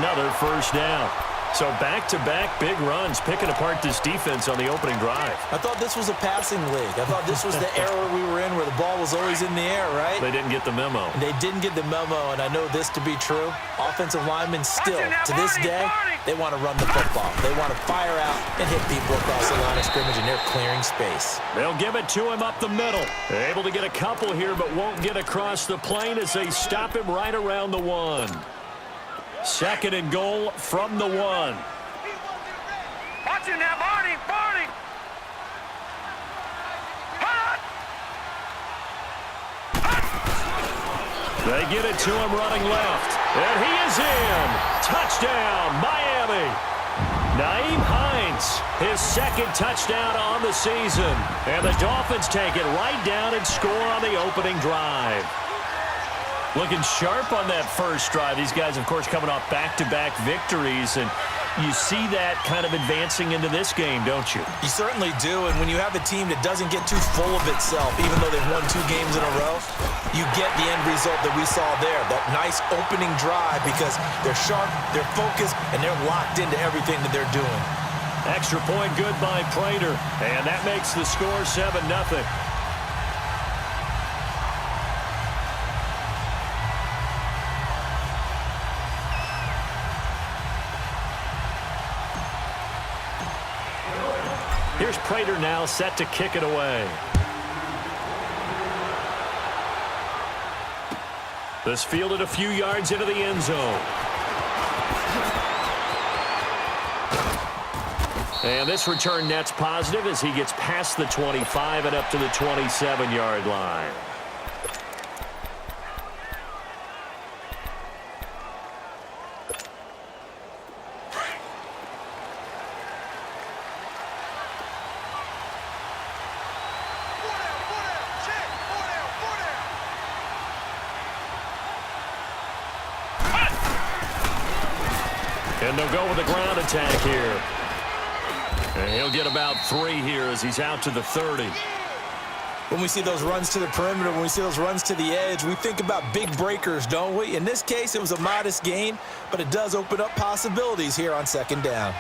another first down. So back-to-back big runs, picking apart this defense on the opening drive. I thought this was a passing league. I thought this was the era we were in where the ball was always in the air, right? They didn't get the memo. They didn't get the memo, and I know this to be true. Offensive linemen still, to this day, they want to run the football. They want to fire out and hit people across the line of scrimmage, and they're clearing space. They'll give it to him up the middle. They're able to get a couple here, but won't get across the plane as they stop him right around the 1. Second and goal from the 1. Watching that, Barney! They get it to him running left. And he is in. Touchdown, Miami. Nyheim Hines, his second touchdown on the season. And the Dolphins take it right down and score on the opening drive. Looking sharp on that first drive. These guys, of course, coming off back-to-back victories, and you see that kind of advancing into this game, don't you? You certainly do, and when you have a team that doesn't get too full of itself, even though they've won 2 games in a row, you get the end result that we saw there, that nice opening drive, because they're sharp, they're focused, and they're locked into everything that they're doing. Extra point good by Prater, and that makes the score 7-0. Here's Prater now set to kick it away. This fielded a few yards into the end zone. And this return net's positive as he gets past the 25 and up to the 27-yard line. And they'll go with a ground attack here. And he'll get about 3 here as he's out to the 30. When we see those runs to the perimeter, when we see those runs to the edge, we think about big breakers, don't we? In this case, it was a modest gain, but it does open up possibilities here on second down.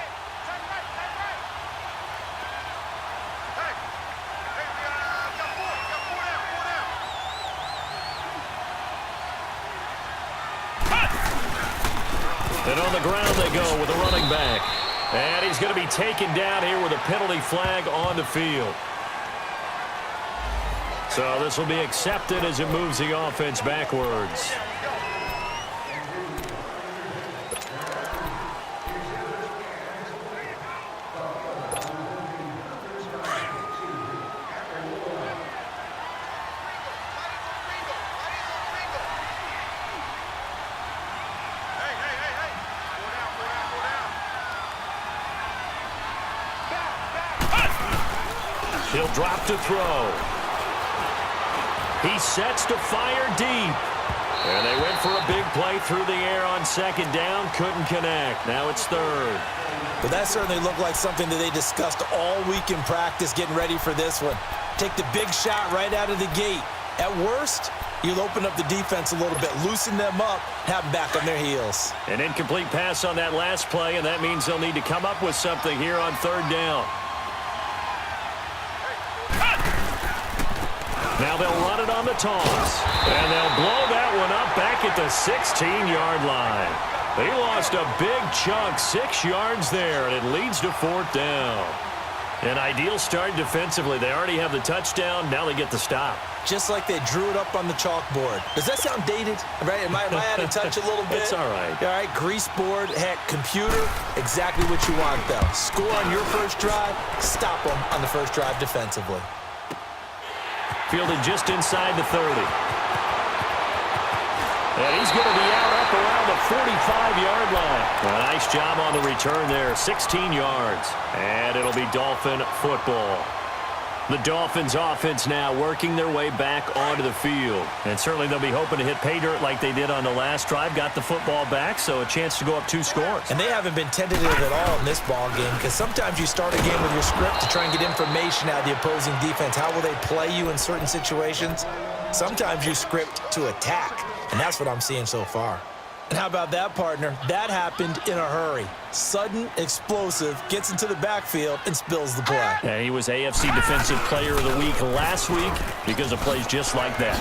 And on the ground they go with a running back. And he's going to be taken down here with a penalty flag on the field. So this will be accepted as it moves the offense backwards. He'll drop to throw. He sets to fire deep. And they went for a big play through the air on second down. Couldn't connect. Now it's third. But that certainly looked like something that they discussed all week in practice getting ready for this one. Take the big shot right out of the gate. At worst, you'll open up the defense a little bit, loosen them up, have them back on their heels. An incomplete pass on that last play, and that means they'll need to come up with something here on third down. Now they'll run it on the toss. And they'll blow that one up back at the 16-yard line. They lost a big chunk, 6 yards there, and it leads to fourth down. An ideal start defensively. They already have the touchdown. Now they get the stop. Just like they drew it up on the chalkboard. Does that sound dated? Right? Am I out of touch a little bit? It's all right. All right, grease board, heck, computer, exactly what you want, though. Score on your first drive, stop them on the first drive defensively. Fielded just inside the 30. And he's going to be out up around the 45-yard line. A nice job on the return there, 16 yards. And it'll be Dolphin football. The Dolphins offense now working their way back onto the field. And certainly they'll be hoping to hit pay dirt like they did on the last drive. Got the football back, so a chance to go up 2 scores. And they haven't been tentative at all in this ball game, because sometimes you start a game with your script to try and get information out of the opposing defense. How will they play you in certain situations? Sometimes you script to attack, and that's what I'm seeing so far. And how about that, partner? That happened in a hurry. Sudden, explosive, gets into the backfield, and spills the play. And he was AFC Defensive Player of the Week last week because of plays just like that.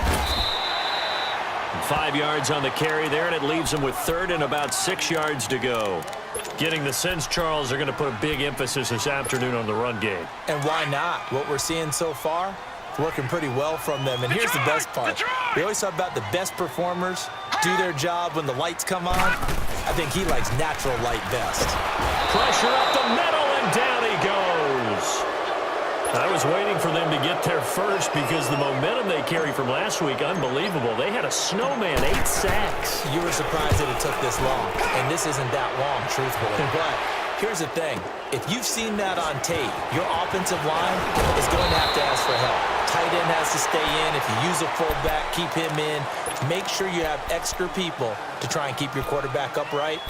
5 yards on the carry there, and it leaves him with third and about 6 yards to go. Getting the sense, Charles, they're going to put a big emphasis this afternoon on the run game. And why not? What we're seeing so far, it's working pretty well from them. And here's the best part. We always talk about the best performers do their job when the lights come on. I think he likes natural light best. Pressure up the middle, and down he goes. I was waiting for them to get there first because the momentum they carry from last week, unbelievable. They had a snowman, 8 sacks. You were surprised that it took this long, and this isn't that long, truthfully. But here's the thing. If you've seen that on tape, your offensive line is going to have to ask for help. Tight end has to stay in. If you use a fullback, keep him in. Make sure you have extra people to try and keep your quarterback upright.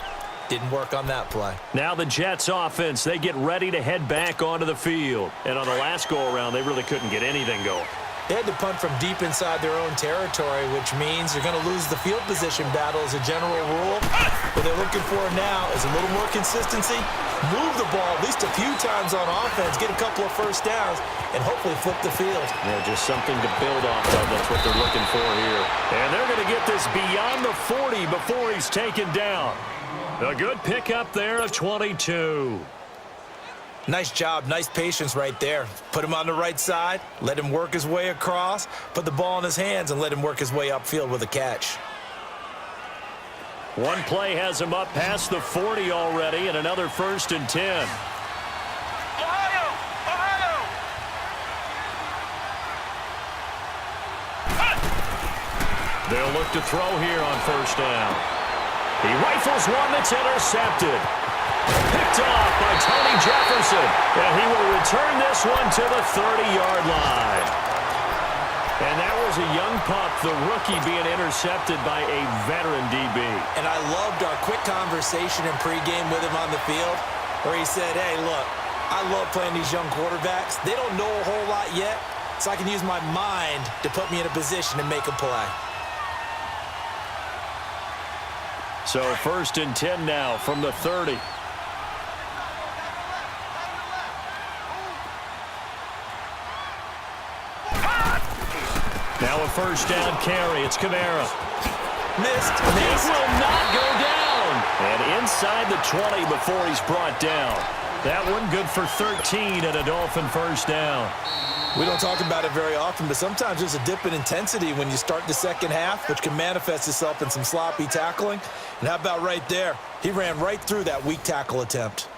Didn't work on that play. Now the Jets offense, they get ready to head back onto the field. And on the last go-around, they really couldn't get anything going. They had to punt from deep inside their own territory, which means they're going to lose the field position battle as a general rule. What they're looking for now is a little more consistency, move the ball at least a few times on offense, get a couple of first downs, and hopefully flip the field. Yeah, just something to build off of. That's what they're looking for here. And they're going to get this beyond the 40 before he's taken down. A good pickup there of 22. Nice job, nice patience right there. Put him on the right side, let him work his way across, put the ball in his hands, and let him work his way upfield with a catch. One play has him up past the 40 already, and another 1st and 10. They'll look to throw here on 1st down. He rifles one that's intercepted. Picked off by Tony Jefferson. And he will return this one to the 30-yard line. And that was a young pup, the rookie being intercepted by a veteran DB. And I loved our quick conversation in pregame with him on the field where he said, hey, look, I love playing these young quarterbacks. They don't know a whole lot yet, so I can use my mind to put me in a position to make a play. So 1st and 10 now from the 30. Now a 1st down carry. It's Kamara. Missed. He will not go down. And inside the 20 before he's brought down. That one good for 13 and a Dolphin 1st down. We don't talk about it very often, but sometimes there's a dip in intensity when you start the second half, which can manifest itself in some sloppy tackling. And how about right there? He ran right through that weak tackle attempt.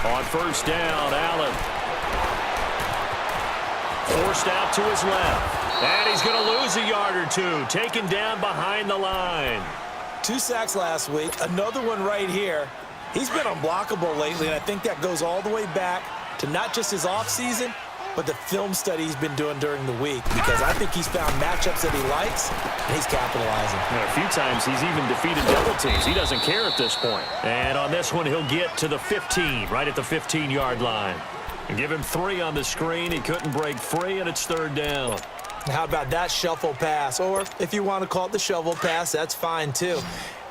On 1st down, Allen. Forced out to his left. And he's going to lose a yard or two. Taken down behind the line. 2 sacks last week. Another one right here. He's been unblockable lately, and I think that goes all the way back to not just his offseason, but the film study he's been doing during the week, because I think he's found matchups that he likes, and he's capitalizing. A few times he's even defeated double teams. He doesn't care at this point. And on this one, he'll get to the 15, right at the 15-yard line. And give him 3 on the screen. He couldn't break free, and it's 3rd down. How about that shuffle pass? Or if you want to call it the shovel pass, that's fine too.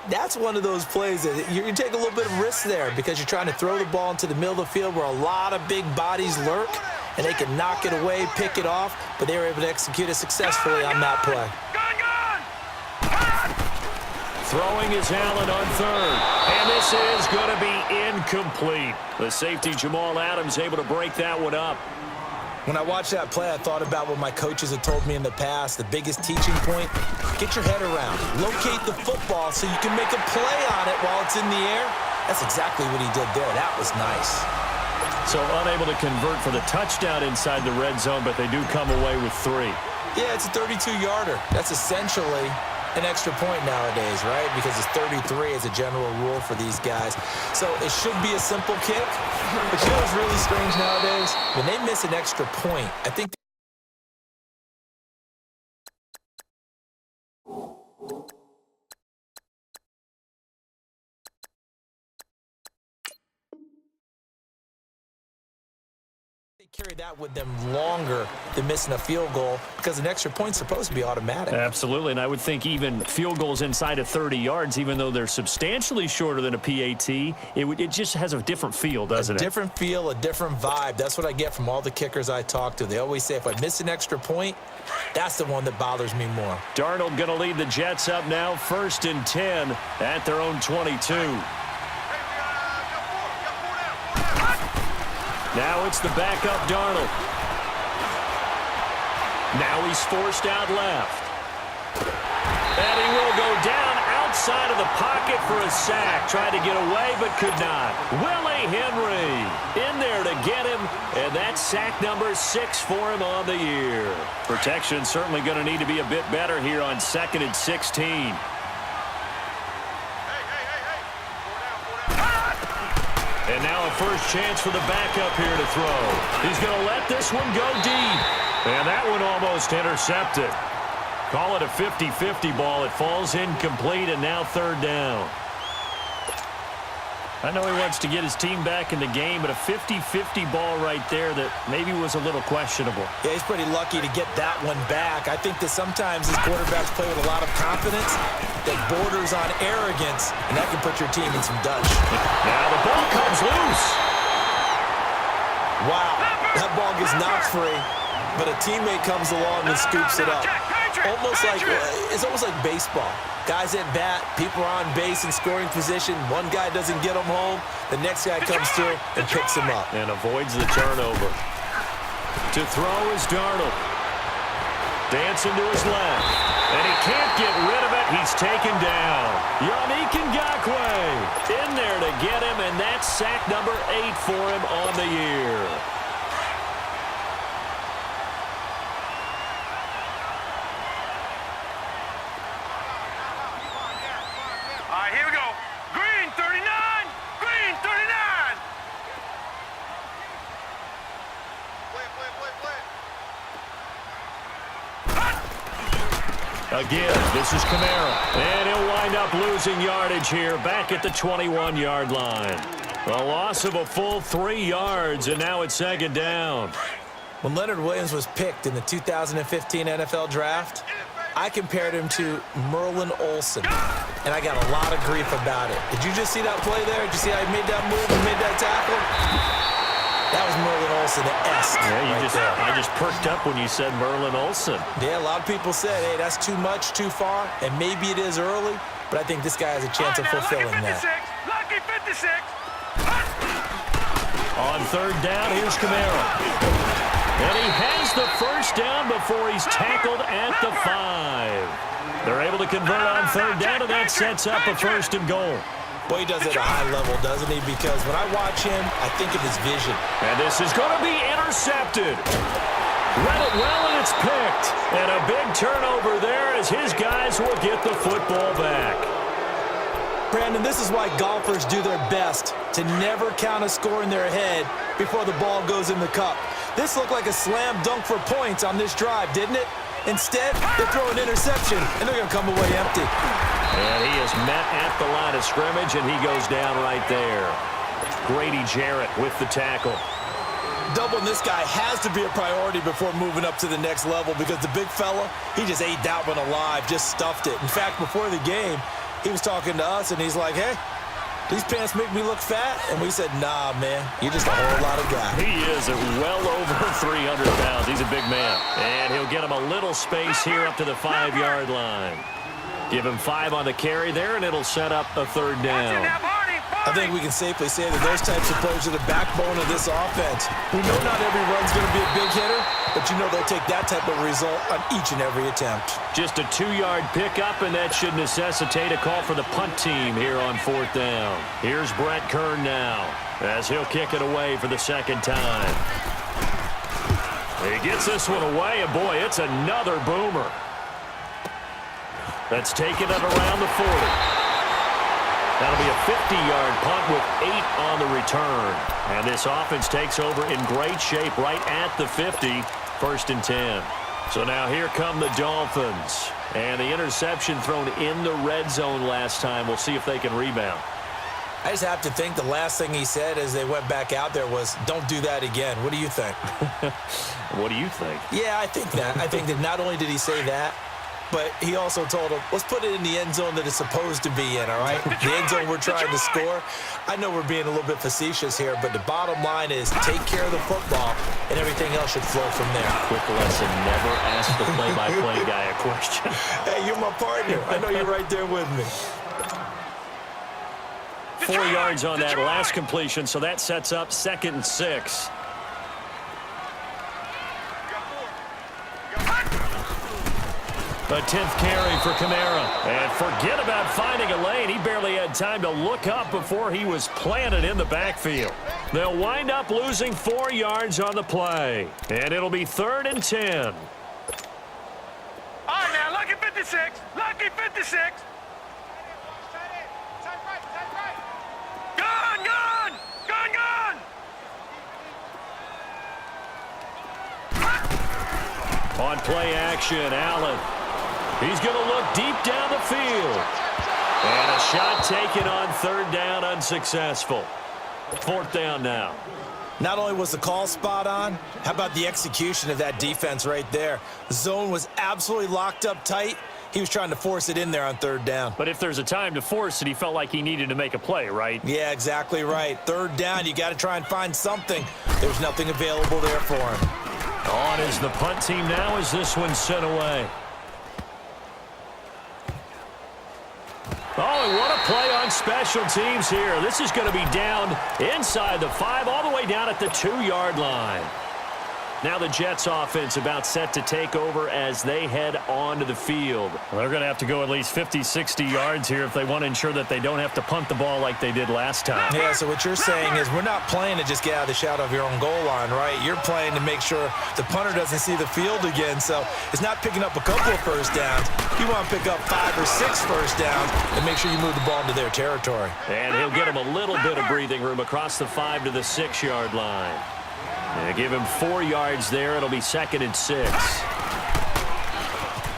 That's one of those plays that you take a little bit of risk there because you're trying to throw the ball into the middle of the field where a lot of big bodies lurk, and they can knock it away, pick it off, but they were able to execute it successfully on that play. Throwing is Allen on 3rd, and this is going to be incomplete. The safety, Jamal Adams, able to break that one up. When I watched that play, I thought about what my coaches had told me in the past. The biggest teaching point, get your head around. Locate the football so you can make a play on it while it's in the air. That's exactly what he did there. That was nice. So unable to convert for the touchdown inside the red zone, but they do come away with 3. Yeah, it's a 32-yarder. That's essentially an extra point nowadays, right? Because it's 33 as a general rule for these guys. So it should be a simple kick. But you know what's really strange nowadays? When they miss an extra point, I think Carry that with them longer than missing a field goal because an extra point's supposed to be automatic. Absolutely, and I would think even field goals inside of 30 yards, even though they're substantially shorter than a PAT, it just has a different feel, doesn't it? A different feel, a different vibe. That's what I get from all the kickers I talk to. They always say if I miss an extra point, that's the one that bothers me more. Darnold going to lead the Jets up now, 1st and 10 at their own 22. Now it's the backup Darnold. Now he's forced out left. And he will go down outside of the pocket for a sack. Tried to get away but could not. Willie Henry in there to get him. And that's sack number 6 for him on the year. Protection certainly going to need to be a bit better here on 2nd and 16. And now a first chance for the backup here to throw. He's going to let this one go deep. And that one almost intercepted. Call it a 50-50 ball. It falls incomplete, and now 3rd down. I know he wants to get his team back in the game, but a 50-50 ball right there that maybe was a little questionable. Yeah, he's pretty lucky to get that one back. I think that sometimes his quarterbacks play with a lot of confidence that borders on arrogance, and that can put your team in some dutch. Now the ball comes loose. Wow, that ball gets knocked free, but a teammate comes along and scoops it up. It's almost like baseball. Guys at bat, people are on base in scoring position. One guy doesn't get him home. The next guy comes through and picks him up. And avoids the turnover. To throw is Darnold. Dancing to his left. And he can't get rid of it. He's taken down. Yannick Ngakoue in there to get him, and that's sack number 8 for him on the year. Here we go. Green 39. Green 39. Play. Again, this is Kamara. And he'll wind up losing yardage here back at the 21-yard line. A loss of a full 3 yards, and now it's 2nd down. When Leonard Williams was picked in the 2015 NFL Draft, I compared him to Merlin Olsen, and I got a lot of grief about it. Did you just see that play there? Did you see how he made that move and made that tackle? That was Merlin Olsen-esque. Yeah, I just perked up when you said Merlin Olsen. Yeah, a lot of people said, hey, that's too much, too far, and maybe it is early, but I think this guy has a chance of fulfilling that. Lucky 56. On 3rd down, here's Kamara. And he has the first down before he's tackled at the 5. They're able to convert on 3rd down, and that sets up a 1st and goal. Boy, he does it at a high level, doesn't he? Because when I watch him, I think of his vision. And this is going to be intercepted. Read it well, and it's picked. And a big turnover there as his guys will get the football back. Brandon, this is why golfers do their best to never count a score in their head before the ball goes in the cup. This looked like a slam dunk for points on this drive, didn't it? Instead, they throw an interception, and they're going to come away empty. And he is met at the line of scrimmage, and he goes down right there. Grady Jarrett with the tackle. Doubling this guy has to be a priority before moving up to the next level because the big fella, he just ate that one alive, just stuffed it. In fact, before the game, he was talking to us, and he's like, hey, these pants make me look fat? And we said, nah, man, you're just a whole lot of guy. He is at well over 300 pounds. He's a big man. And he'll get him a little space here up to the 5-yard line. Give him 5 on the carry there, and it'll set up a 3rd down. I think we can safely say that those types of plays are the backbone of this offense. We know not every run's going to be a big hitter, but you know they'll take that type of result on each and every attempt. Just a 2-yard pickup, and that should necessitate a call for the punt team here on 4th down. Here's Brett Kern now as he'll kick it away for the 2nd time. He gets this one away, and boy, it's another boomer. That's taken it around the 40. That'll be a 50-yard punt with 8 on the return. And this offense takes over in great shape right at the 50, 1st and 10. So now here come the Dolphins. And the interception thrown in the red zone last time. We'll see if they can rebound. I just have to think the last thing he said as they went back out there was, don't do that again. What do you think? What do you think? Yeah, I think that. I think that not only did he say that, but he also told him, let's put it in the end zone that it's supposed to be in, all right? The end zone we're trying to score. I know we're being a little bit facetious here, but the bottom line is take care of the football, and everything else should flow from there. Quick lesson, never ask the play-by-play guy a question. Hey, you're my partner. I know you're right there with me. 4 yards on that last completion, so that sets up 2nd and 6. A 10th carry for Kamara. And forget about finding a lane. He barely had time to look up before he was planted in the backfield. They'll wind up losing 4 yards on the play. And it'll be 3rd and 10. All right, now, lucky 56. Lucky 56. Gun, gun! Gun, gun! On play action, Allen. He's going to look deep down the field. And a shot taken on 3rd down, unsuccessful. 4th down now. Not only was the call spot on, how about the execution of that defense right there? The zone was absolutely locked up tight. He was trying to force it in there on 3rd down. But if there's a time to force it, he felt like he needed to make a play, right? Yeah, exactly right. 3rd down, you got to try and find something. There's nothing available there for him. On is the punt team now as this one's sent away. Oh, and what a play on special teams here. This is going to be down inside the 5, all the way down at the 2-yard line. Now the Jets offense about set to take over as they head onto the field. Well, they're going to have to go at least 50, 60 yards here if they want to ensure that they don't have to punt the ball like they did last time. Yeah, so what you're saying is we're not playing to just get out of the shadow of your own goal line, right? You're playing to make sure the punter doesn't see the field again. So it's not picking up a couple of first downs. You want to pick up 5 or 6 first downs and make sure you move the ball into their territory. And he'll get him a little bit of breathing room across the 5 to the 6-yard line. They give him 4 yards there. It'll be 2nd and 6.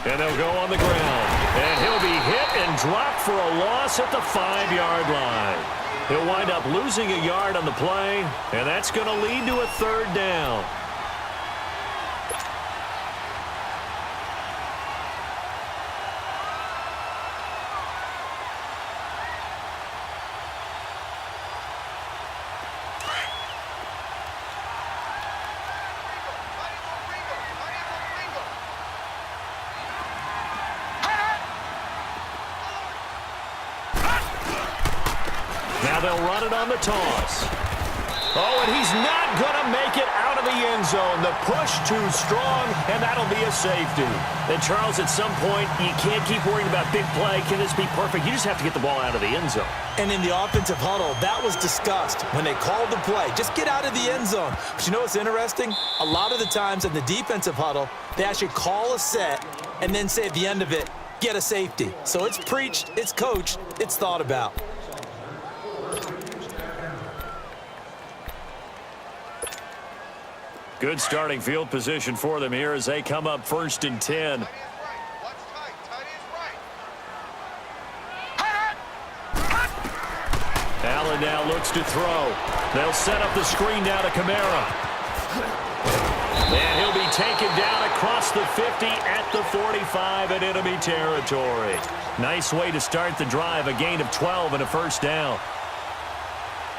And they'll go on the ground. And he'll be hit and dropped for a loss at the 5-yard line. He'll wind up losing a yard on the play, and that's going to lead to a 3rd down. They'll run it on the toss. Oh, and he's not going to make it out of the end zone. The push too strong, and that'll be a safety. And, Charles, at some point, you can't keep worrying about big play. Can this be perfect? You just have to get the ball out of the end zone. And in the offensive huddle, that was discussed when they called the play. Just get out of the end zone. But you know what's interesting? A lot of the times in the defensive huddle, they actually call a set and then say at the end of it, get a safety. So it's preached, it's coached, it's thought about. Good starting field position for them here as they come up 1st and 10. Allen now looks to throw. They'll set up the screen now to Kamara. And he'll be taken down across the 50 at the 45 in enemy territory. Nice way to start the drive, a gain of 12 and a 1st down.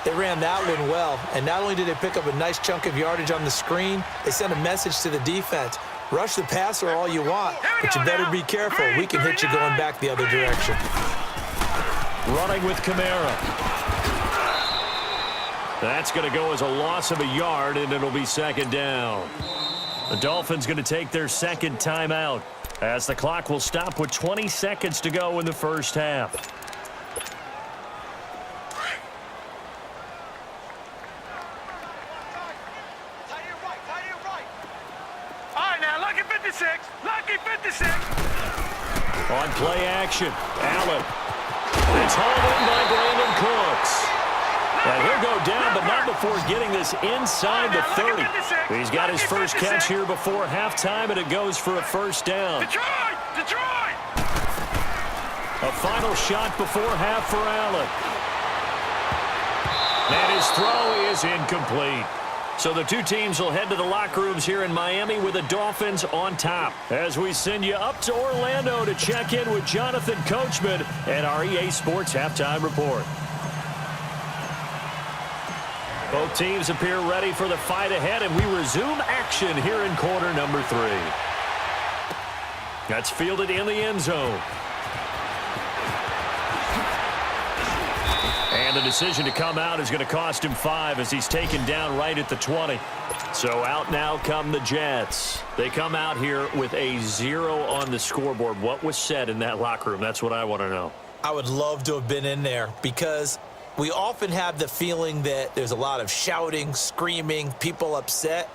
They ran that one well, and not only did they pick up a nice chunk of yardage on the screen, they sent a message to the defense. Rush the passer all you want, but you better be careful. We can hit you going back the other direction. Running with Kamara. That's going to go as a loss of a yard, and it'll be 2nd down. The Dolphins going to take their 2nd timeout as the clock will stop with 20 seconds to go in the 1st half. Lucky 56. On play action, Allen. It's hauled in by Brandon Cooks. And he'll go down, but not before getting this inside the 30. He's got his first catch here before halftime, and it goes for a 1st down. Detroit! Detroit! A final shot before half for Allen. And his throw is incomplete. So the two teams will head to the locker rooms here in Miami with the Dolphins on top. As we send you up to Orlando to check in with Jonathan Coachman and our EA Sports Halftime Report. Both teams appear ready for the fight ahead, and we resume action here in quarter number 3. That's fielded in the end zone. And the decision to come out is going to cost him 5 as he's taken down right at the 20. So out now come the Jets. They come out here with a 0 on the scoreboard. What was said in that locker room? That's what I want to know. I would love to have been in there because we often have the feeling that there's a lot of shouting, screaming, people upset.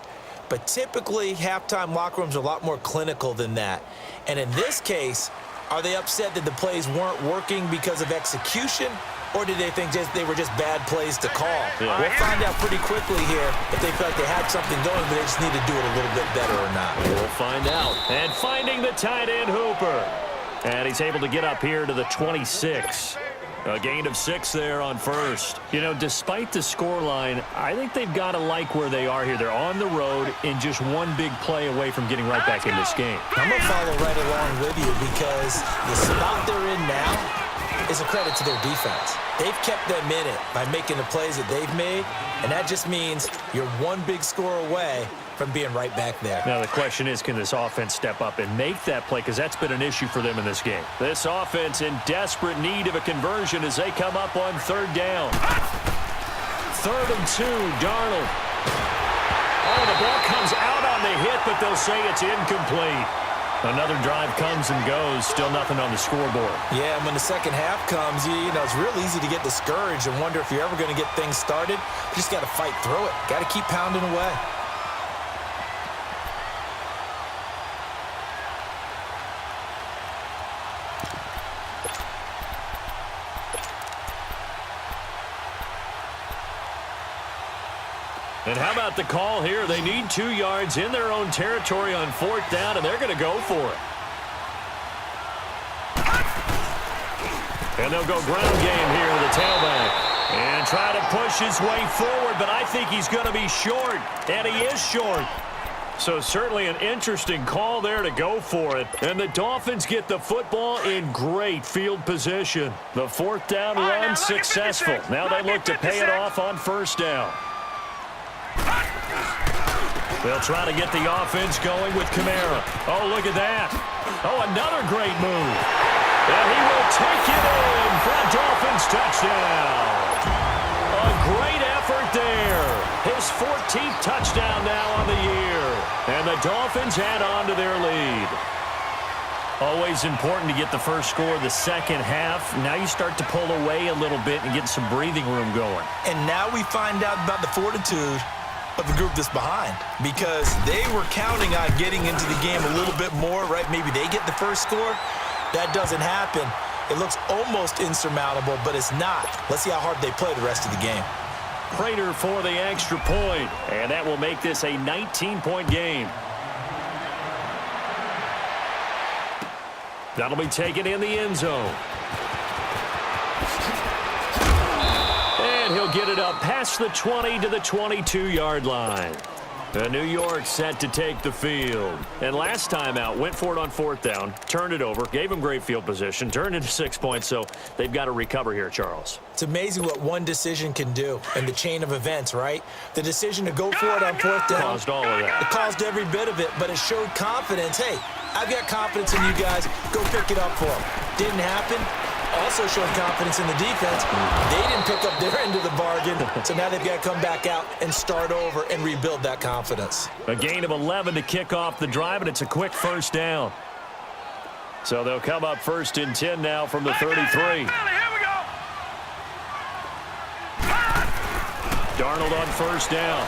But typically, halftime locker rooms are a lot more clinical than that. And in this case, are they upset that the plays weren't working because of execution? Or did they think they were just bad plays to call? Yeah. We'll find out pretty quickly here if they felt like they had something going, but they just need to do it a little bit better or not. We'll find out. And finding the tight end, Hooper. And he's able to get up here to the 26. A gain of 6 there on first. You know, despite the scoreline, I think they've got to like where they are here. They're on the road and just one big play away from getting right back in this game. I'm going to follow right along with you because the spot they're in now is a credit to their defense. They've kept them in it by making the plays that they've made, and that just means you're one big score away from being right back there. Now the question is, can this offense step up and make that play? Because that's been an issue for them in this game. This offense in desperate need of a conversion as they come up on 3rd down. 3rd and 2, Darnold. Oh, the ball comes out on the hit, but they'll say it's incomplete. Another drive comes and goes, still nothing on the scoreboard. Yeah, and when the second half comes, you know, it's real easy to get discouraged and wonder if you're ever going to get things started. You just got to fight through it. Got to keep pounding away. And how about the call here? They need 2 yards in their own territory on 4th down, and they're going to go for it. And they'll go ground game here to the tailback. And try to push his way forward, but I think he's going to be short. And he is short. So certainly an interesting call there to go for it. And the Dolphins get the football in great field position. The 4th down run successful. Now they look to pay it off on 1st down. They'll try to get the offense going with Kamara. Oh, look at that. Oh, another great move. And he will take it in for a Dolphins touchdown. A great effort there. His 14th touchdown now on the year. And the Dolphins add on to their lead. Always important to get the first score of the second half. Now you start to pull away a little bit and get some breathing room going. And now we find out about the fortitude of the group that's behind, because they were counting on getting into the game a little bit more, right? Maybe they get the first score. That doesn't happen. It looks almost insurmountable, but it's not. Let's see how hard they play the rest of the game. Prater for the extra point, and that will make this a 19-point game. That'll be taken in the end zone. And he'll get it up past the 20 to the 22-yard line. The New York set to take the field. And last time out, went for it on 4th down, turned it over, gave him great field position, turned into 6 points, so they've got to recover here, Charles. It's amazing what one decision can do in the chain of events, right? The decision to go for it on 4th down. Caused all of that. It caused every bit of it, but it showed confidence. Hey, I've got confidence in you guys. Go pick it up for them. Didn't happen. Also showed confidence in the defense. They didn't pick up their end of the bargain, so now they've got to come back out and start over and rebuild that confidence. A gain of 11 to kick off the drive, and it's a quick 1st down. So they'll come up 1st and 10 now from the 33. Here we go. Darnold on 1st down.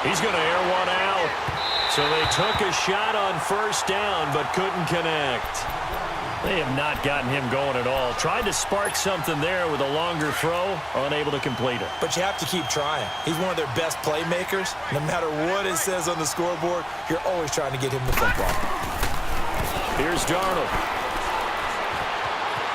He's going to air one out. So they took a shot on 1st down, but couldn't connect. They have not gotten him going at all. Tried to spark something there with a longer throw, unable to complete it. But you have to keep trying. He's one of their best playmakers. No matter what it says on the scoreboard, you're always trying to get him the football. Here's Darnold.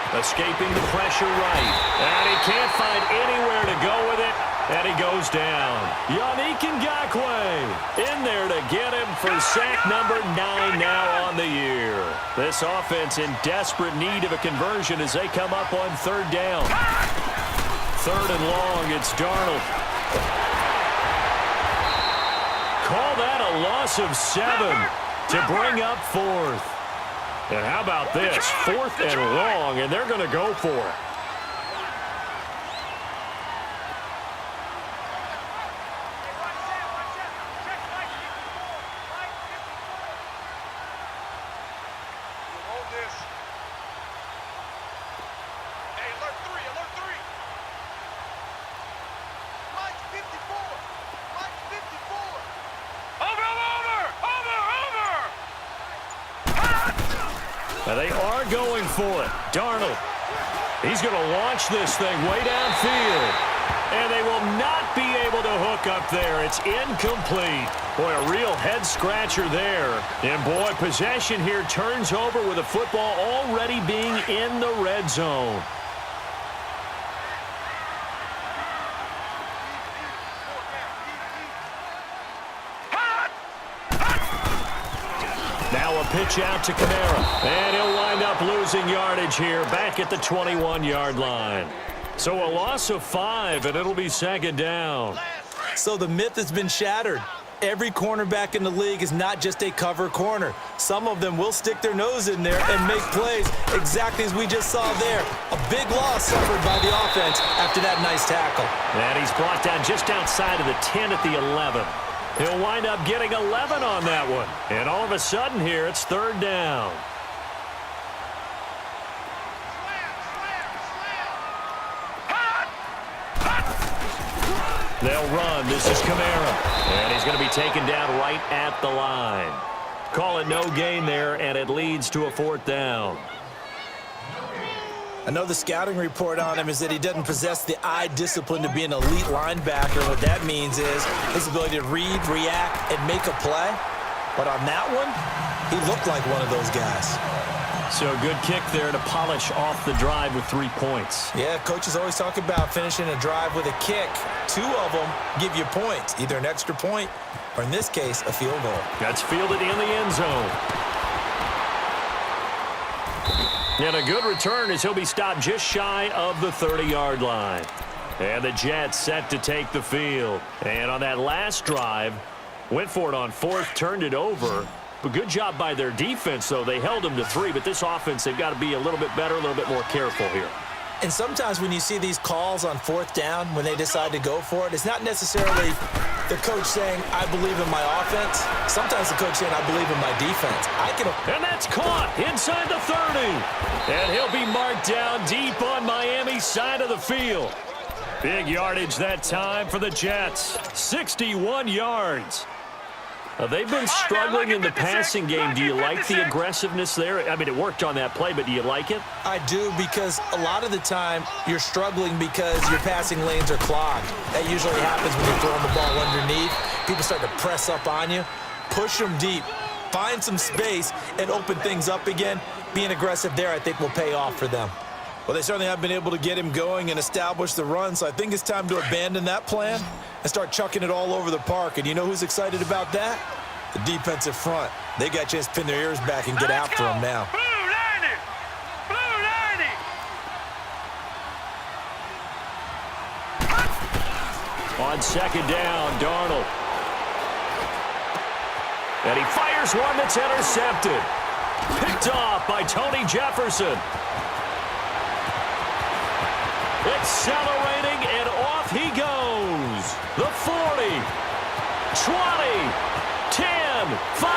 Escaping the pressure right. And he can't find anywhere to go with it. And he goes down. Yannick Ngakoue in there to get him for sack number 9 now on the year. This offense in desperate need of a conversion as they come up on 3rd down. 3rd and long, it's Darnold. Call that a loss of 7 to bring up 4th. And how about this? 4th and long, and they're going to go for it. They are going for it. Darnold. He's going to launch this thing way downfield. And they will not be able to hook up there. It's incomplete. Boy, a real head-scratcher there. And, boy, possession here turns over with the football already being in the red zone. Now a pitch out to Kamara. And he'll wind up losing yardage here back at the 21-yard line. So a loss of 5, and it'll be 2nd down. So the myth has been shattered. Every cornerback in the league is not just a cover corner. Some of them will stick their nose in there and make plays exactly as we just saw there. A big loss suffered by the offense after that nice tackle. And he's brought down just outside of the 10 at the 11. He'll wind up getting 11 on that one. And all of a sudden here, it's 3rd down. They'll run. This is Kamara. And he's going to be taken down right at the line. Call it no gain there, and it leads to a 4th down. I know the scouting report on him is that he doesn't possess the eye discipline to be an elite linebacker. What that means is his ability to read, react, and make a play. But on that one, he looked like one of those guys. So a good kick there to polish off the drive with 3 points. Yeah, coaches always talk about finishing a drive with a kick. 2 of them give you points, either an extra point or, in this case, a field goal. That's fielded in the end zone. And a good return as he'll be stopped just shy of the 30-yard line. And the Jets set to take the field. And on that last drive, went for it on 4th, turned it over. But good job by their defense, though. They held them to 3, but this offense, they've got to be a little bit better, a little bit more careful here. And sometimes when you see these calls on 4th down, when they decide to go for it, it's not necessarily the coach saying, I believe in my offense. Sometimes the coach saying, I believe in my defense. And that's caught inside the 30. And he'll be marked down deep on Miami's side of the field. Big yardage that time for the Jets. 61 yards. They've been struggling in the passing game. Do you like the aggressiveness there? I mean, it worked on that play, but do you like it? I do, because a lot of the time you're struggling because your passing lanes are clogged. That usually happens when you're throwing the ball underneath. People start to press up on you. Push them deep. Find some space and open things up again. Being aggressive there, I think, will pay off for them. Well, they certainly have been able to get him going and establish the run, so I think it's time to abandon that plan and start chucking it all over the park. And you know who's excited about that? The defensive front. They got a chance to pin their ears back and get after him now. Blue 90! Blue 90! On 2nd down, Darnold. And he fires one that's intercepted. Picked off by Tony Jefferson. Accelerating, and off he goes. The 40, 20, 10, 5,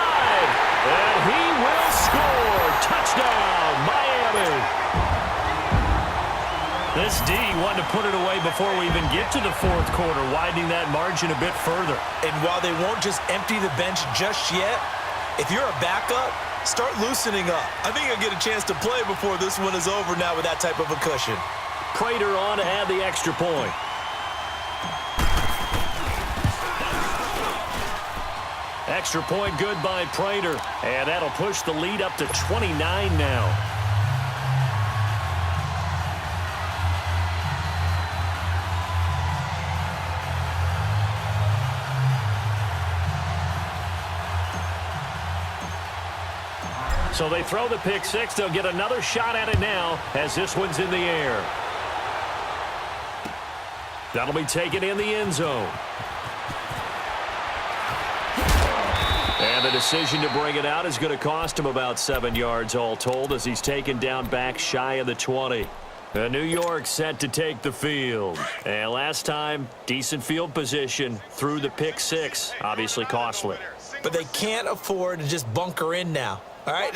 and he will score. Touchdown, Miami. This D wanted to put it away before we even get to the 4th quarter, widening that margin a bit further. And while they won't just empty the bench just yet, if you're a backup, start loosening up. I think you'll get a chance to play before this one is over now with that type of a cushion. Prater on to add the extra point. Extra point good by Prater. And that'll push the lead up to 29 now. So they throw the pick six. They'll get another shot at it now as this one's in the air. That'll be taken in the end zone. And the decision to bring it out is going to cost him about 7 yards all told as he's taken down back shy of the 20. New York set to take the field. And last time, decent field position through the pick six. Obviously costly. But they can't afford to just bunker in now. All right,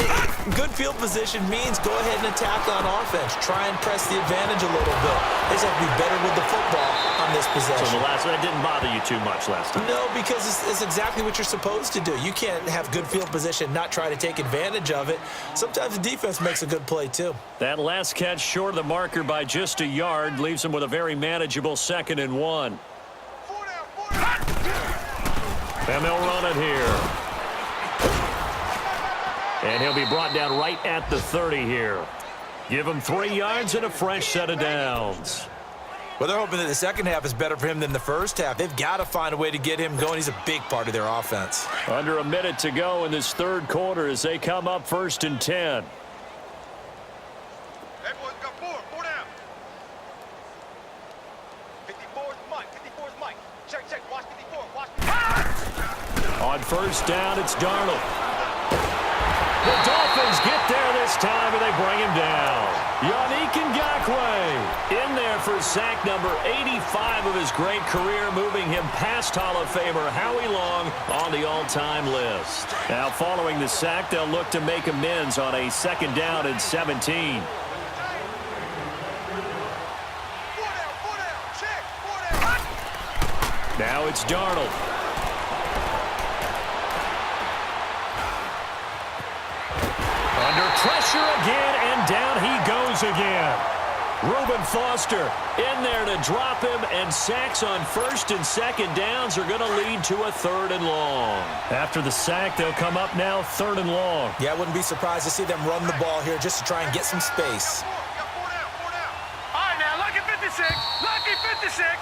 good field position means go ahead and attack on offense. Try and press the advantage a little bit. They just have to be better with the football on this possession. So the last one, that didn't bother you too much last time? No, because it's exactly what you're supposed to do. You can't have good field position, not try to take advantage of it. Sometimes the defense makes a good play, too. That last catch short of the marker by just a yard leaves him with a very manageable 2nd and 1. And they'll run it here. And he'll be brought down right at the 30 here. Give him 3 yards and a fresh set of downs. Well, they're hoping that the second half is better for him than the first half. They've got to find a way to get him going. He's a big part of their offense. Under a minute to go in this third quarter as they come up 1st and 10. Hey, boys, got four down. 54 is Mike. 54 is Mike. Check. Watch 54. Watch 54. On 1st down, it's Darnold. The Dolphins get there this time, and they bring him down. Yannick Ngakoue in there for sack number 85 of his great career, moving him past Hall of Famer Howie Long on the all-time list. Now, following the sack, they'll look to make amends on a 2nd down and 17. Four down. Check. 4 down. Now it's Darnold. Under pressure again, and down he goes again. Reuben Foster in there to drop him, and sacks on 1st and 2nd downs are going to lead to a 3rd and long. After the sack, they'll come up now 3rd and long. Yeah, I wouldn't be surprised to see them run the ball here just to try and get some space. Got 4 down. All right, now, lucky 56. Lucky 56.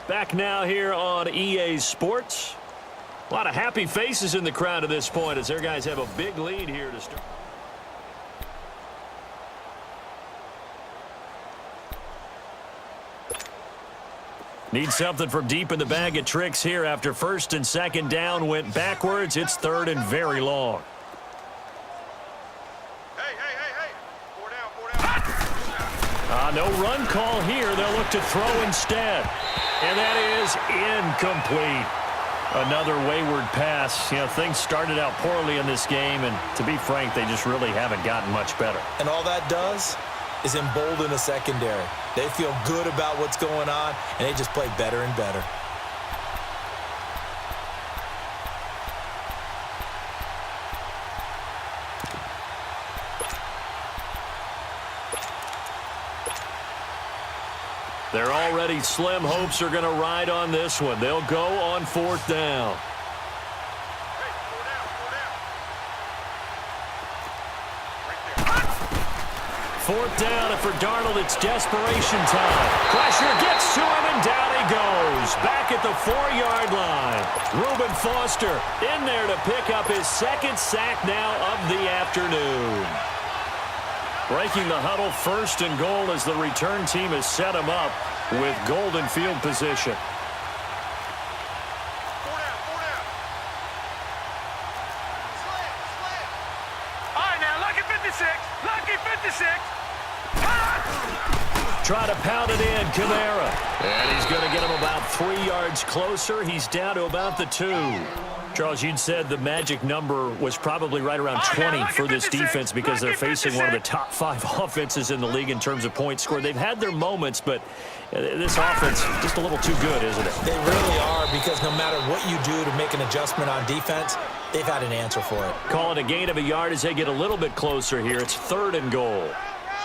Back now here on EA Sports. A lot of happy faces in the crowd at this point as their guys have a big lead here to start. Need something from deep in the bag of tricks here after 1st and 2nd down went backwards. It's 3rd and very long. Hey. 4 down. No run call here. They'll look to throw instead. And that is incomplete. Another wayward pass. You know, things started out poorly in this game, and to be frank, they just really haven't gotten much better. And all that does is embolden the secondary. They feel good about what's going on, and they just play better and better. Their already slim hopes are going to ride on this one. They'll go on 4th down. Hey, 4 down. 4th down, and for Darnold, it's desperation time. Pressure gets to him, and down he goes. Back at the 4-yard line. Reuben Foster in there to pick up his 2nd sack now of the afternoon. Breaking the huddle, 1st and goal as the return team has set him up with golden field position. 4 down. Slam. All right, now, lucky 56. Lucky 56. Try to pound it in, Kamara. And he's going to get him about 3 yards closer. He's down to about the 2. Charles, you'd said the magic number was probably right around 20 for this defense because they're facing one of the top 5 offenses in the league in terms of points scored. They've had their moments, but this offense just a little too good, isn't it? They really are, because no matter what you do to make an adjustment on defense, they've had an answer for it. Call it a gain of a yard as they get a little bit closer here. It's 3rd and goal.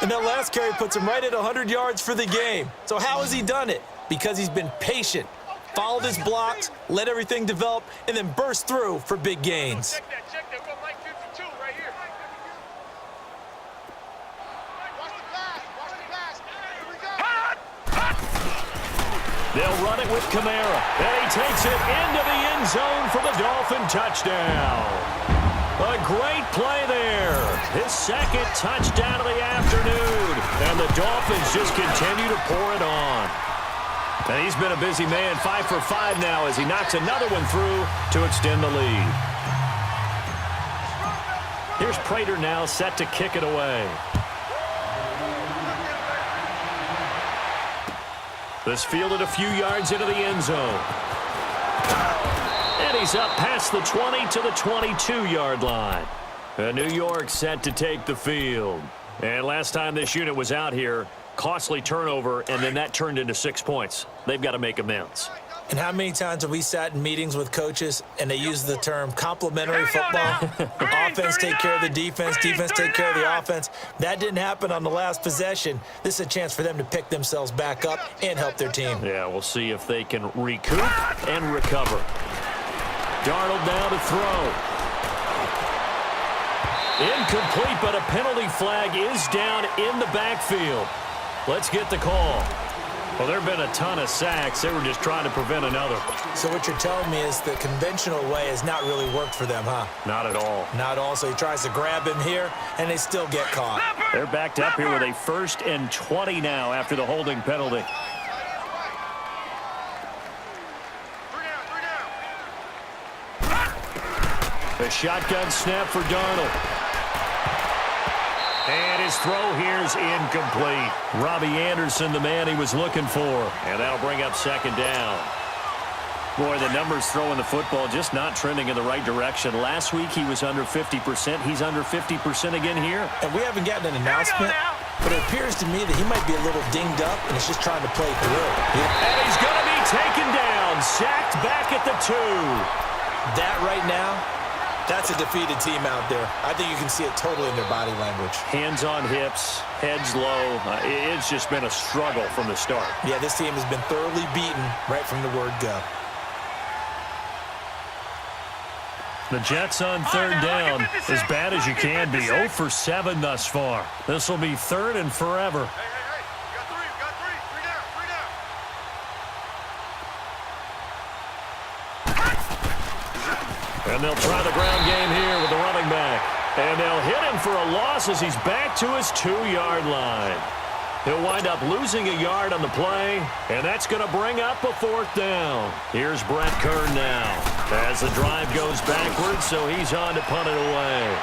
And that last carry puts him right at 100 yards for the game. So how has he done it? Because he's been patient, followed his blocks, let everything develop, and then burst through for big gains. Check that. We got Mike 52 right here. Watch the pass. Here we go. They'll run it with Kamara, and he takes it into the end zone for the Dolphin touchdown. A great play there. His second touchdown of the afternoon. And the Dolphins just continue to pour it on. And he's been a busy man, 5 for 5 now as he knocks another one through to extend the lead. Here's Prater now set to kick it away. This fielded a few yards into the end zone. And he's up past the 20 to the 22-yard line. And New York set to take the field. And last time this unit was out here, costly turnover, and then that turned into 6 points. They've got to make amends. And how many times have we sat in meetings with coaches and they use the term complementary football? Offense take care of the defense, defense take care of the offense. That didn't happen on the last possession. This is a chance for them to pick themselves back up and help their team. Yeah, we'll see if they can recoup and recover. Darnold now to throw. Incomplete, but a penalty flag is down in the backfield. Let's get the call. Well, there have been a ton of sacks. They were just trying to prevent another. So what you're telling me is the conventional way has not really worked for them, huh? Not at all. Not at all. So he tries to grab him here, and they still get caught. They're backed up here with a 1st and 20 now after the holding penalty. A shotgun snap for Darnold. And his throw here is incomplete. Robbie Anderson, the man he was looking for. And that'll bring up 2nd down. Boy, the numbers throwing the football just not trending in the right direction. Last week he was under 50%. He's under 50% again here. And we haven't gotten an announcement, but it appears to me that he might be a little dinged up and is just trying to play through. And he's going to be taken down. Sacked back at the 2. That right now, that's a defeated team out there. I think you can see it totally in their body language. Hands on hips, heads low. It's just been a struggle from the start. Yeah, this team has been thoroughly beaten right from the word go. The Jets on 3rd down, as bad as you can be. 0 for 7 thus far. This will be 3rd and forever. Hey, you got three. Three down. And they'll try the ground game here with the running back. And they'll hit him for a loss as he's back to his 2-yard line. He'll wind up losing a yard on the play, and that's going to bring up a 4th down. Here's Brett Kern now as the drive goes backwards, so he's on to punt it away.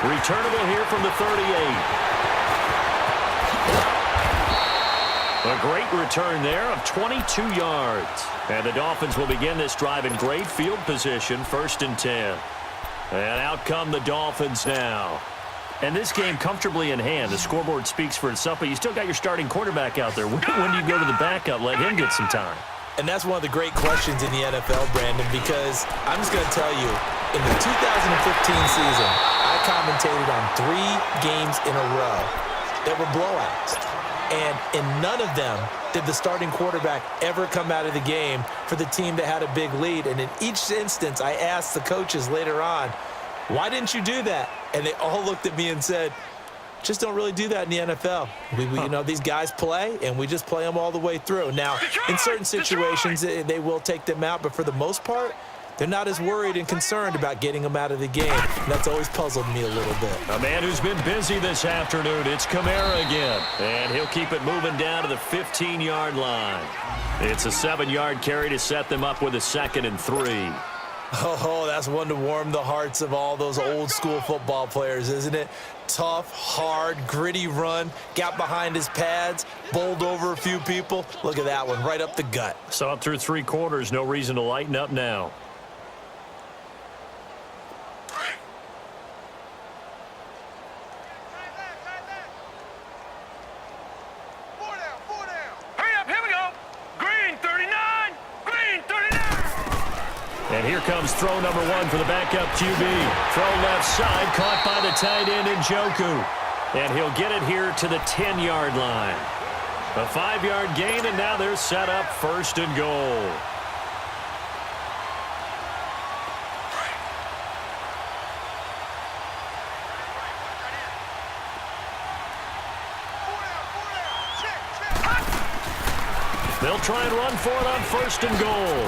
Returnable here from the 38. A great return there of 22 yards. And the Dolphins will begin this drive in great field position, 1st and 10. And out come the Dolphins now. And this game comfortably in hand. The scoreboard speaks for itself, but you still got your starting quarterback out there. When do you go to the backup, let him get some time? And that's one of the great questions in the NFL, Brandon, because I'm just going to tell you, in the 2015 season, I commentated on 3 games in a row that were blowouts. And in none of them did the starting quarterback ever come out of the game for the team that had a big lead. And in each instance, I asked the coaches later on, why didn't you do that? And they all looked at me and said, just don't really do that in the NFL. You know, these guys play, and we just play them all the way through. Now, in certain situations, they will take them out, but for the most part, they're not as worried and concerned about getting them out of the game. And that's always puzzled me a little bit. A man who's been busy this afternoon, it's Kamara again. And he'll keep it moving down to the 15-yard line. It's a 7-yard carry to set them up with a 2nd and 3. Oh, that's one to warm the hearts of all those old-school football players, isn't it? Tough, hard, gritty run, got behind his pads, bowled over a few people. Look at that one, right up the gut. Saw it through 3 quarters, no reason to lighten up now. And here comes throw number 1 for the backup QB. Throw left side, caught by the tight end Njoku. And he'll get it here to the 10-yard line. A 5-yard gain, and now they're set up 1st and goal. They'll try and run for it on 1st and goal.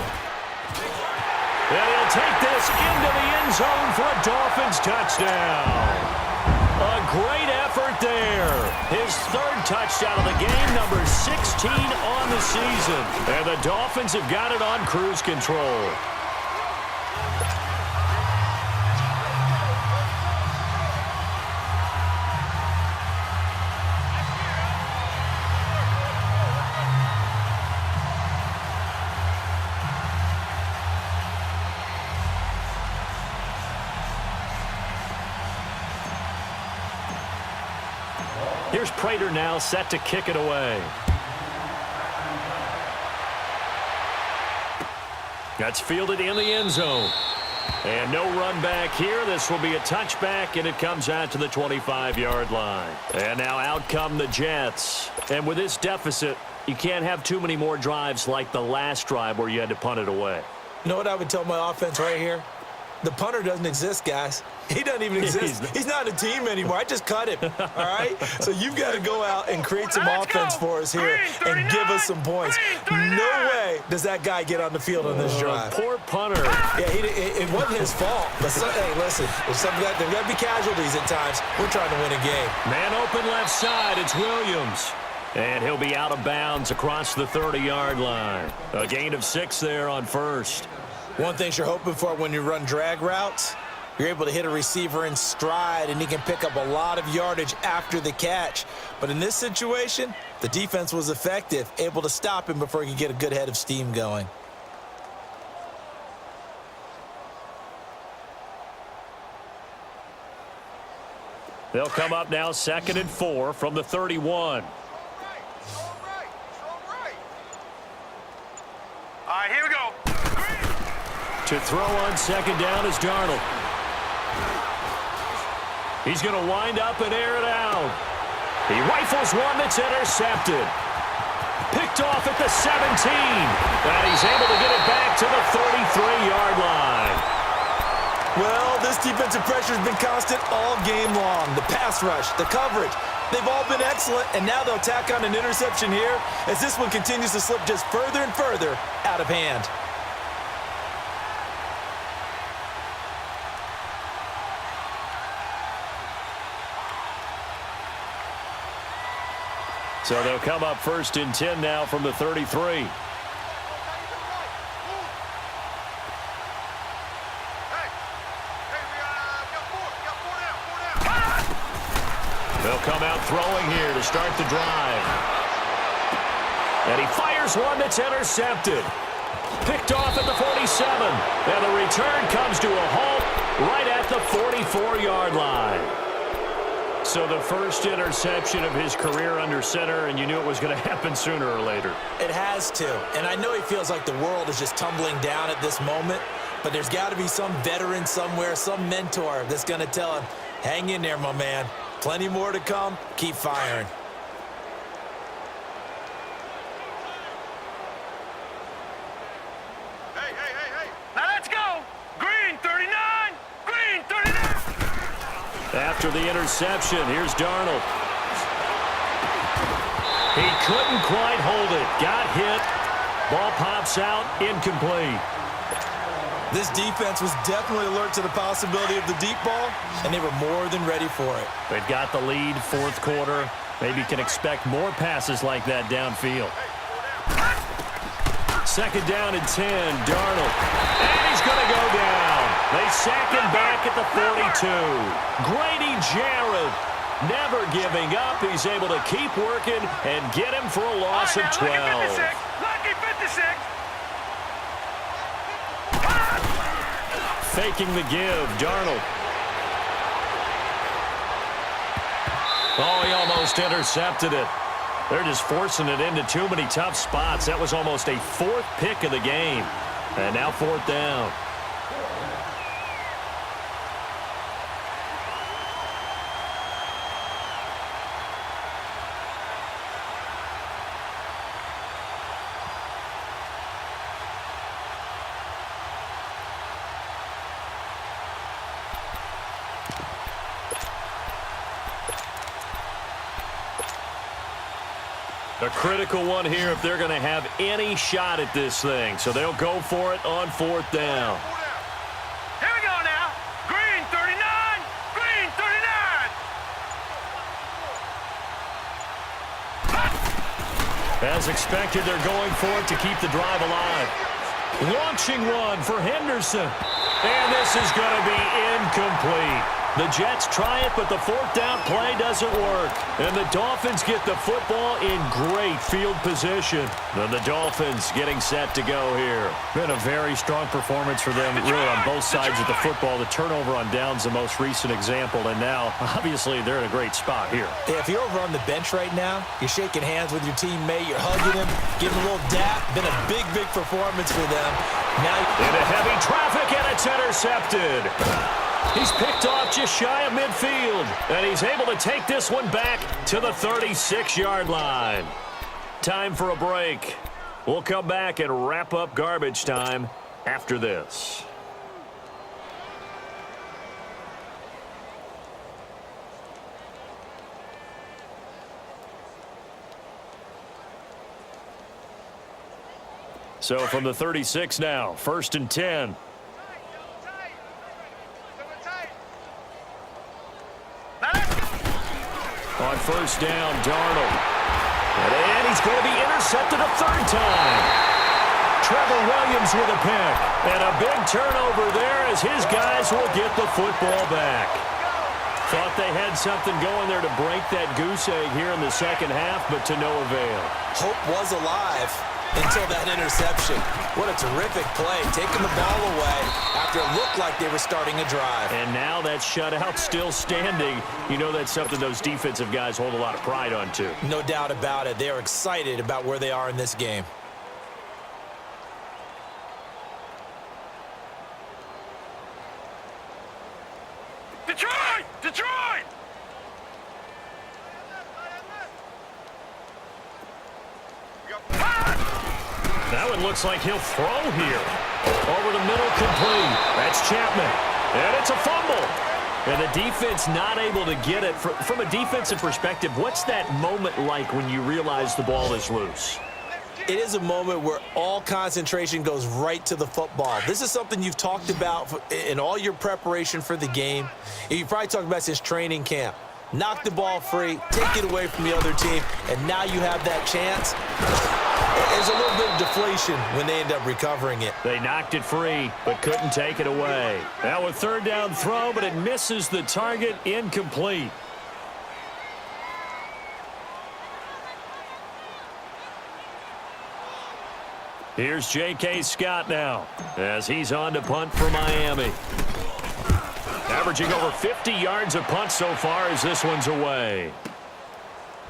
And he'll take this into the end zone for a Dolphins touchdown. A great effort there. His 3rd touchdown of the game, number 16 on the season. And the Dolphins have got it on cruise control. Here's Prater now set to kick it away. That's fielded in the end zone. And no run back here. This will be a touchback, and it comes out to the 25-yard line. And now out come the Jets. And with this deficit, you can't have too many more drives like the last drive where you had to punt it away. You know what I would tell my offense right here? The punter doesn't exist, guys. He doesn't even exist. He's not a team anymore. I just cut him, all right? So you've got to go out and create some offense for us here and give us some points. No way does that guy get on the field on this drive. Poor punter. Yeah, it wasn't his fault. But, hey, listen, there's got to be casualties at times. We're trying to win a game. Man open left side. It's Williams. And he'll be out of bounds across the 30-yard line. A gain of 6 there on 1st. One thing you're hoping for when you run drag routes, you're able to hit a receiver in stride, and he can pick up a lot of yardage after the catch. But in this situation, the defense was effective, able to stop him before he could get a good head of steam going. They'll come up now 2nd and 4 from the 31. All right, here we go. To throw on 2nd down is Darnold. He's going to wind up and air it out. He rifles one that's intercepted. Picked off at the 17. And he's able to get it back to the 33-yard line. Well, this defensive pressure has been constant all game long. The pass rush, the coverage, they've all been excellent, and now they'll tack on an interception here as this one continues to slip just further and further out of hand. So they'll come up 1st and 10 now from the 33. They'll come out throwing here to start the drive. And he fires one that's intercepted. Picked off at the 47. And the return comes to a halt right at the 44-yard line. So the first interception of his career under center, and you knew it was going to happen sooner or later. It has to. And I know he feels like the world is just tumbling down at this moment, but there's got to be some veteran somewhere, some mentor that's going to tell him, hang in there, my man. Plenty more to come. Keep firing. Hey. Now let's go. Green 39. Green 39. After the interception, here's Darnold. He couldn't quite hold it. Got hit. Ball pops out. Incomplete. This defense was definitely alert to the possibility of the deep ball, and they were more than ready for it. They've got the lead, 4th quarter. Maybe can expect more passes like that downfield. 2nd down and 10, Darnold. And he's going to go down. They sack him back at the 42. Grady Jarrett never giving up. He's able to keep working and get him for a loss of 12. Lucky 56. Faking the give, Darnold. Oh, he almost intercepted it. They're just forcing it into too many tough spots. That was almost a 4th pick of the game. And now 4th down. A critical one here if they're going to have any shot at this thing. So they'll go for it on 4th down. Here we go now. Green 39. Green 39. As expected, they're going for it to keep the drive alive. Launching one for Henderson. And this is going to be incomplete. The Jets try it, but the 4th down play doesn't work. And the Dolphins get the football in great field position. And the Dolphins getting set to go here. Been a very strong performance for them, really, on both sides of the football. The turnover on downs, the most recent example. And now, obviously, they're in a great spot here. Yeah, if you're over on the bench right now, you're shaking hands with your teammate, you're hugging him, giving a little dap. Been a big, big performance for them. Now into heavy traffic, and it's intercepted. He's picked off just shy of midfield, and he's able to take this one back to the 36-yard line. Time for a break. We'll come back and wrap up garbage time after this. So from the 36 now, 1st and 10. On 1st down, Darnold. And he's going to be intercepted a 3rd time. Trevor Williams with a pick. And a big turnover there as his guys will get the football back. Thought they had something going there to break that goose egg here in the second half, but to no avail. hope was alive until that interception. What a terrific play, taking the ball away after it looked like they were starting a drive. And now that shutout still standing. You know that's something those defensive guys hold a lot of pride on, too. No doubt about it. They're excited about where they are in this game. Detroit! Detroit! That one looks like he'll throw here. Over the middle, complete. That's Chapman. And it's a fumble. And the defense not able to get it. From a defensive perspective, what's that moment like when you realize the ball is loose? It is a moment where all concentration goes right to the football. This is something you've talked about in all your preparation for the game. You've probably talked about since training camp. Knock the ball free, take it away from the other team, and now you have that chance. There's a little bit of deflation when they end up recovering it. They knocked it free, but couldn't take it away. Now a third down throw, but it misses the target, incomplete. Here's J.K. Scott now as he's on to punt for Miami. Averaging over 50 yards a punt so far as this one's away.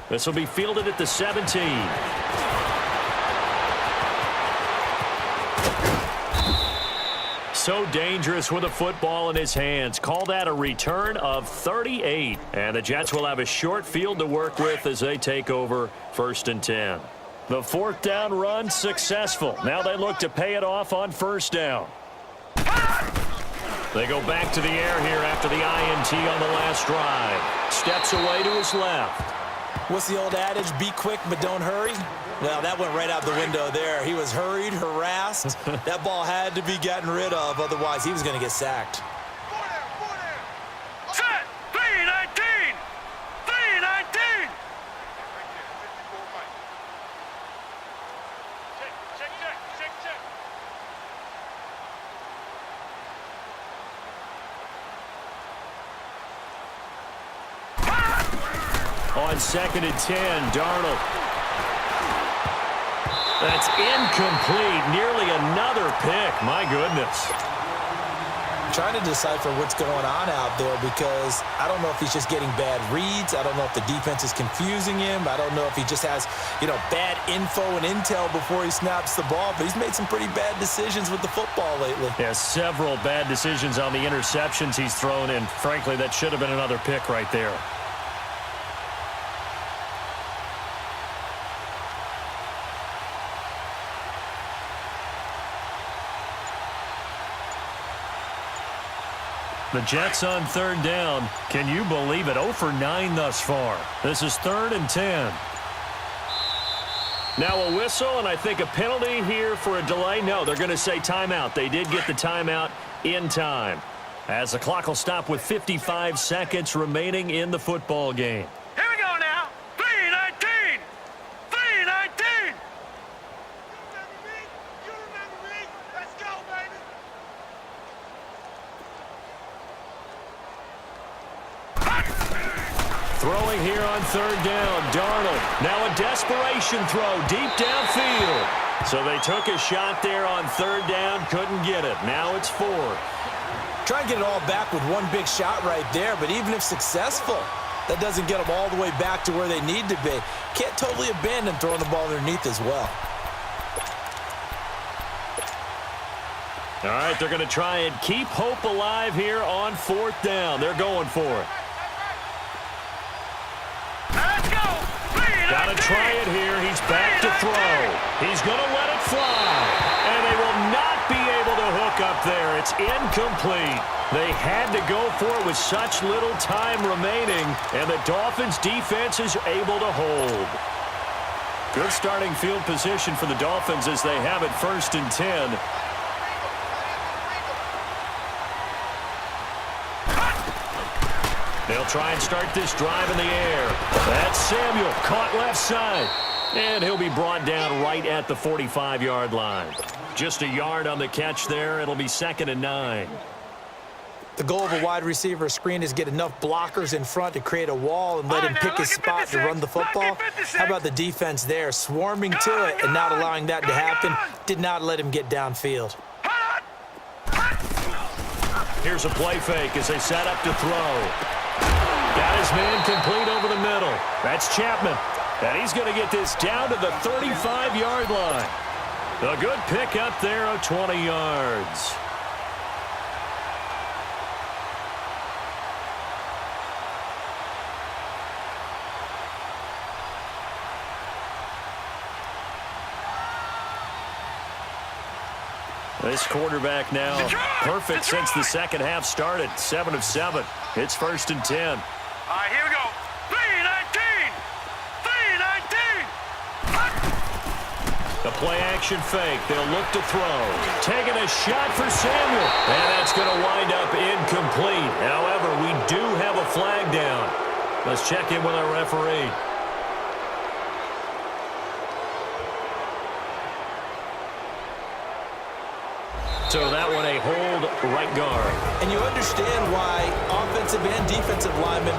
This will be fielded at the 17. So dangerous with a football in his hands. Call that a return of 38. And the Jets will have a short field to work with as they take over 1st and 10. The fourth down run successful. Now they look to pay it off on first down. They go back to the air here after the INT on the last drive. Steps away to his left. What's the old adage? Be quick, but don't hurry. Well, that went right out the window there. He was hurried, harassed. That ball had to be gotten rid of. Otherwise, he was going to get sacked. Set! 319! 319! Check, check, check, check, check. On 2nd and 10, Darnold. That's incomplete. Nearly another pick. My goodness. I'm trying to decipher what's going on out there because I don't know if he's just getting bad reads. I don't know if the defense is confusing him. I don't know if he just has, bad info and intel before he snaps the ball. But he's made some pretty bad decisions with the football lately. Yeah, several bad decisions on the interceptions he's thrown in. Frankly, that should have been another pick right there. The Jets on third down. Can you believe it? 0 for 9 thus far. This is 3rd and 10. Now a whistle, and I think a penalty here for a delay. No, they're going to say timeout. They did get the timeout in time, as the clock will stop with 55 seconds remaining in the football game. Here we go now. 3:19. 3:19. You remember me? Let's go, baby. Throwing here on third down, Darnold. Now a desperation throw deep downfield. So they took a shot there on third down, couldn't get it. Now it's 4. Try and get it all back with one big shot right there, but even if successful, that doesn't get them all the way back to where they need to be. Can't totally abandon throwing the ball underneath as well. All right, they're going to try and keep hope alive here on fourth down. They're going for it. Let's go. Got to try it here. He's back to throw. He's going to let it fly. And they will not be able to hook up there. It's incomplete. They had to go for it with such little time remaining, and the Dolphins' defense is able to hold. Good starting field position for the Dolphins as they have it 1st and 10. They'll try and start this drive in the air. That's Samuel, caught left side. And he'll be brought down right at the 45-yard line. Just a yard on the catch there. It'll be 2nd and 9. The goal of a wide receiver screen is get enough blockers in front to create a wall and let him pick his spot to run the football. How about the defense there, swarming to it and not allowing that to happen? Did not let him get downfield. Here's a play fake as they set up to throw. Got his man complete over the middle. That's Chapman. And he's going to get this down to the 35-yard line. A good pick up there of 20 yards. This quarterback now perfect since the second half started. 7 of 7. It's 1st and 10. All right, here we go. 3:19. 3:19. The play-action fake. They'll look to throw. Taking a shot for Samuel. And that's going to wind up incomplete. However, we do have a flag down. Let's check in with our referee. So that one a hold right guard. And you understand why offensive and defensive linemen